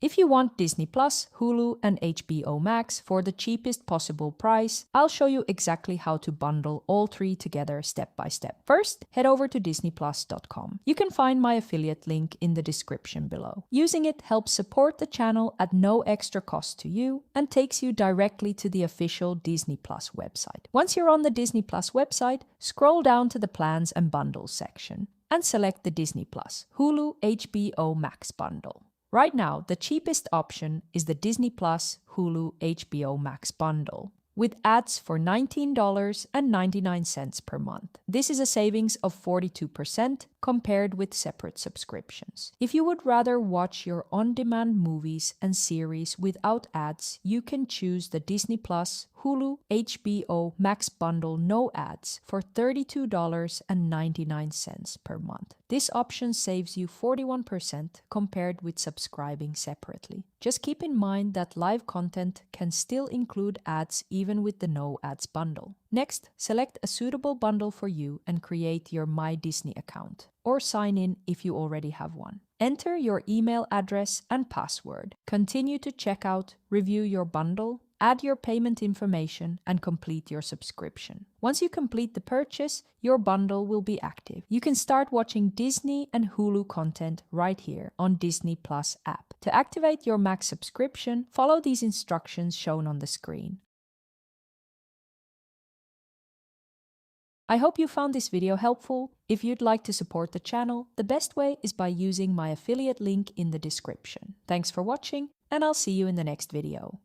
If you want Disney Plus, Hulu, and HBO Max for the cheapest possible price, I'll show you exactly how to bundle all three together step by step. First, head over to disneyplus.com. You can find my affiliate link in the description below. Using it helps support the channel at no extra cost to you and takes you directly to the official Disney Plus website. Once you're on the Disney Plus website, scroll down to the Plans and Bundles section and select the Disney Plus, Hulu, HBO Max bundle. Right now, the cheapest option is the Disney Plus Hulu HBO Max bundle, with ads for $19.99 per month. This is a savings of 42% compared with separate subscriptions. If you would rather watch your on-demand movies and series without ads, you can choose the Disney Plus Hulu HBO Max bundle no ads for $32.99 per month. This option saves you 41% compared with subscribing separately. Just keep in mind that live content can still include ads even with the no ads bundle. Next, select a suitable bundle for you and create your MyDisney account, or sign in if you already have one. Enter your email address and password. Continue to check out, review your bundle, add your payment information, and complete your subscription. Once you complete the purchase, your bundle will be active. You can start watching Disney and Hulu content right here on Disney Plus app. To activate your Max subscription, follow these instructions shown on the screen. I hope you found this video helpful. If you'd like to support the channel, the best way is by using my affiliate link in the description. Thanks for watching, and I'll see you in the next video.